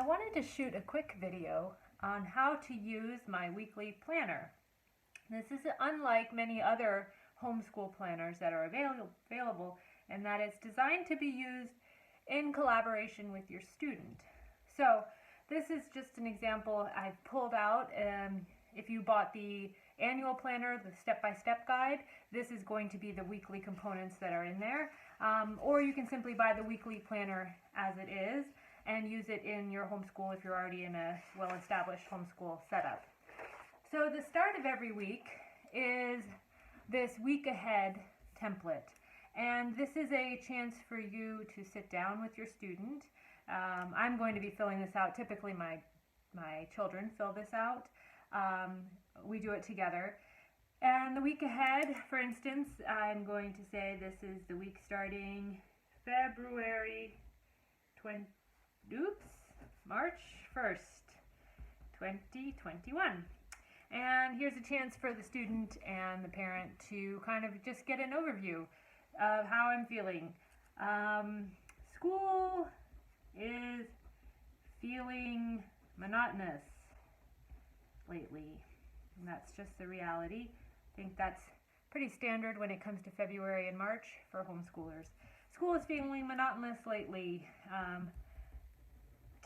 I wanted to shoot a quick video on how to use my weekly planner. This is unlike many other homeschool planners that are available in that it's designed to be used in collaboration with your student. So this is just an example I've pulled out. If you bought the annual planner, the step-by-step guide, this is going to be the weekly components that are in there. Or you can simply buy the weekly planner as it is and use it in your homeschool if you're already in a well-established homeschool setup. So the start of every week is this week ahead template. And this is a chance for you to sit down with your student. I'm going to be filling this out. Typically my children fill this out. We do it together. And the week ahead, for instance, I'm going to say this is the week starting February March 1st, 2021. And here's a chance for the student and the parent to kind of just get an overview of how I'm feeling. School is feeling monotonous lately, and that's just the reality. I think that's pretty standard when it comes to February and March for homeschoolers. School is feeling monotonous lately.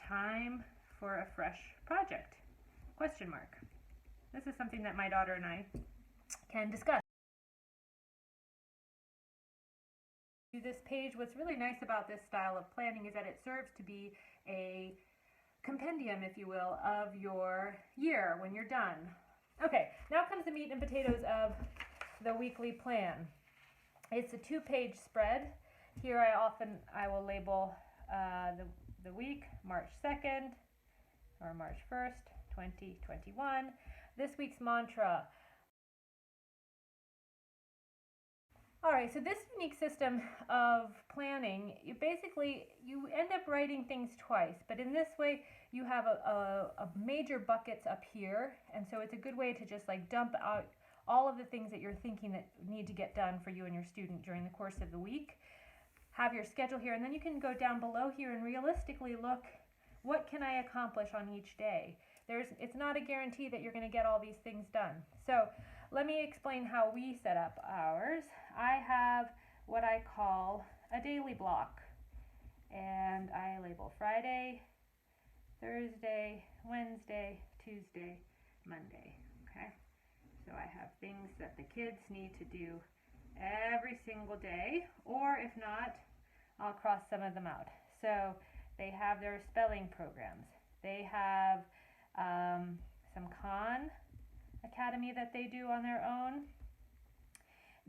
Time for a fresh project? Question mark. This is something that my daughter and I can discuss. This page, what's really nice about this style of planning is that it serves to be a compendium, if you will, of your year when you're done. Okay, now comes the meat and potatoes of the weekly plan. It's a 2-page spread. Here I will label the week, March 2nd or March 1st, 2021. This week's mantra. Alright, so this unique system of planning, you end up writing things twice, but in this way you have a major buckets up here, and so it's a good way to just like dump out all of the things that you're thinking that need to get done for you and your student during the course of the week. Have your schedule here, and then you can go down below here and realistically look, what can I accomplish on each day? It's not a guarantee that you're going to get all these things done. So let me explain how we set up ours. I have what I call a daily block, and I label Friday, Thursday, Wednesday, Tuesday, Monday. Okay, so I have things that the kids need to do every single day, or if not, I'll cross some of them out. So they have their spelling programs. They have some Khan Academy that they do on their own.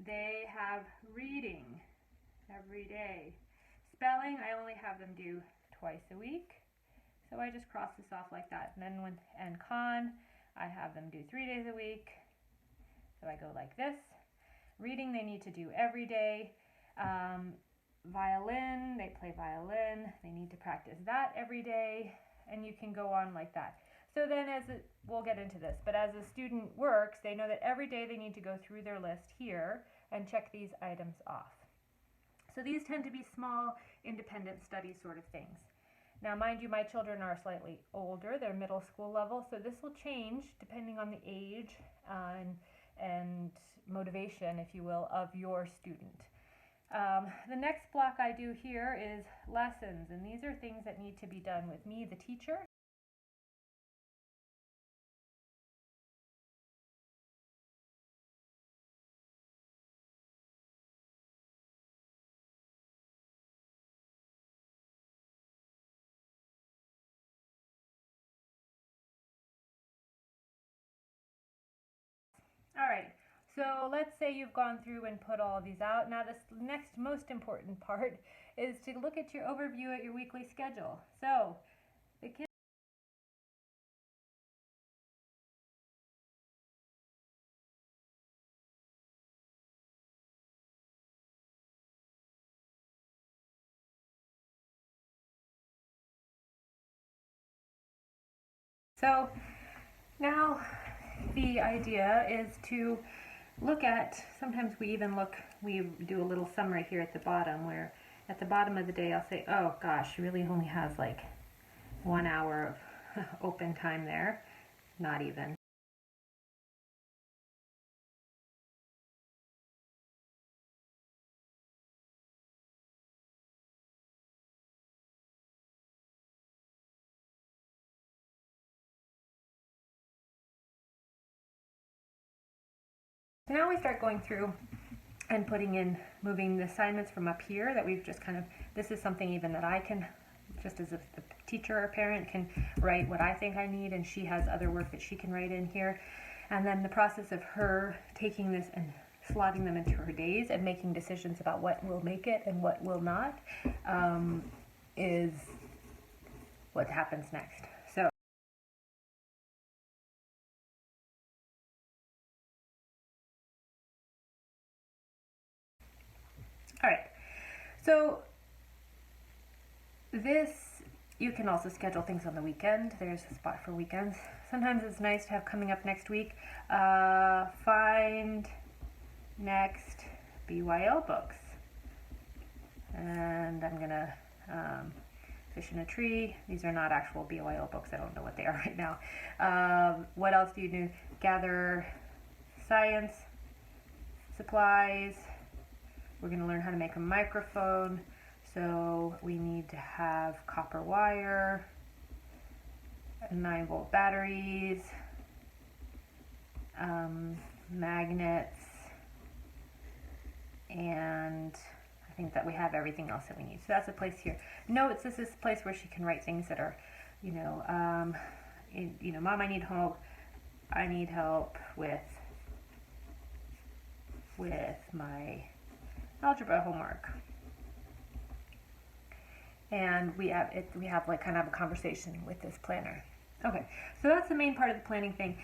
They have reading every day. Spelling, I only have them do twice a week. So I just cross this off like that. And then and Khan, I have them do 3 days a week. So I go like this. Reading, they need to do every day. Violin, they play violin. They need to practice that every day. And you can go on like that. So then we'll get into this, but as a student works, they know that every day they need to go through their list here and check these items off. So these tend to be small, independent study sort of things. Now, mind you, my children are slightly older. They're middle school level, so this will change depending on the age and motivation, if you will, of your student. The next block I do here is lessons, and these are things that need to be done with me, the teacher. All right, so let's say you've gone through and put all of these out. Now this next most important part is to look at your overview at your weekly schedule. So the kids So now the idea is to look at, sometimes we do a little summary here at the bottom, where at the bottom of the day I'll say, oh gosh, she really only has like 1 hour of open time there, not even. Now we start going through and moving the assignments from up here that we've just this is something even that I can, just as a teacher or parent, can write what I think I need, and she has other work that she can write in here. And then the process of her taking this and slotting them into her days and making decisions about what will make it and what will not is what happens next. So all right, so this, you can also schedule things on the weekend. There's a spot for weekends. Sometimes it's nice to have coming up next week, find next BYL books. And I'm gonna Fish in a Tree. These are not actual BYL books. I don't know what they are right now. What else do you do? Gather science supplies. We're going to learn how to make a microphone. So we need to have copper wire, 9-volt batteries, magnets, and I think that we have everything else that we need. So that's a place here. Notes, this is a place where she can write things that are, Mom, I need help. I need help with my algebra homework. And we have like kind of a conversation with this planner. Okay, so that's the main part of the planning thing.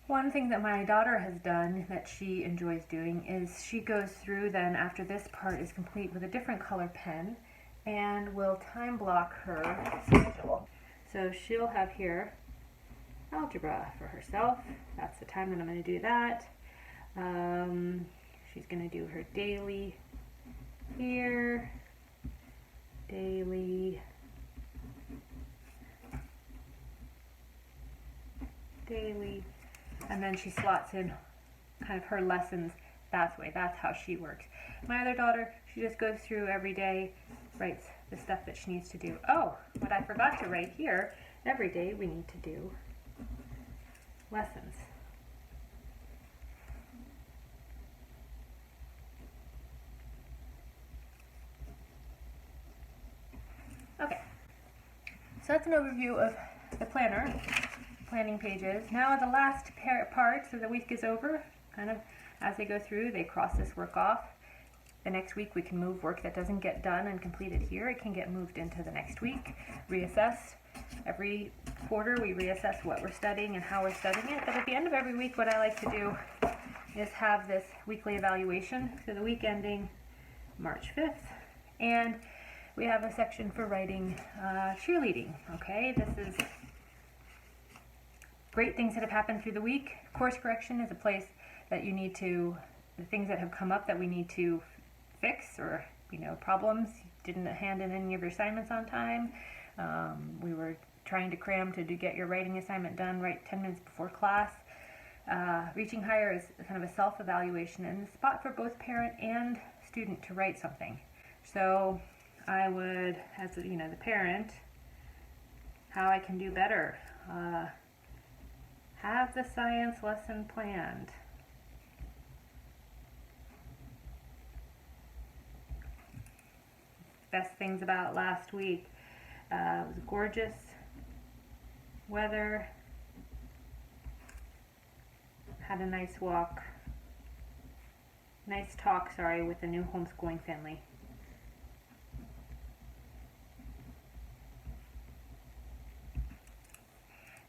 One thing that my daughter has done that she enjoys doing is she goes through then after this part is complete with a different color pen and will time block her schedule. So she'll have here algebra for herself. That's the time that I'm going to do that. She's going to do her daily here. Daily, and then she slots in kind of her lessons that way. That's how she works. My other daughter, she just goes through every day, writes the stuff that she needs to do. Oh, what I forgot to write here, every day we need to do lessons. Okay, so that's an overview of the planning pages. Now the last part, so the week is over, kind of as they go through, they cross this work off. The next week we can move work that doesn't get done and completed here. It can get moved into the next week, reassess. Every quarter we reassess what we're studying and how we're studying it, but at the end of every week what I like to do is have this weekly evaluation, so the week ending March 5th, and we have a section for writing cheerleading. Okay, this is great things that have happened through the week. Course correction is a place that you need to, the things that have come up that we need to fix, or problems. You didn't hand in any of your assignments on time. We were trying to cram to get your writing assignment done right 10 minutes before class. Reaching higher is kind of a self-evaluation and a spot for both parent and student to write something. So I would, as the parent, how I can do better. Have the science lesson planned. Best things about last week. It was gorgeous weather. Had a nice walk. Nice talk, with the new homeschooling family.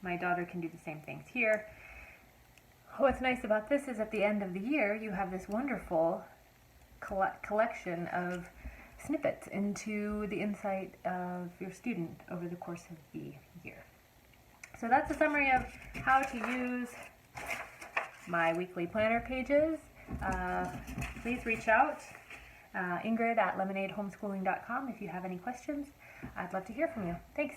My daughter can do the same things here. What's nice about this is at the end of the year, you have this wonderful collection of snippets into the insight of your student over the course of the year. So that's a summary of how to use my weekly planner pages. Please reach out. Ingrid at lemonadehomeschooling.com if you have any questions. I'd love to hear from you. Thanks.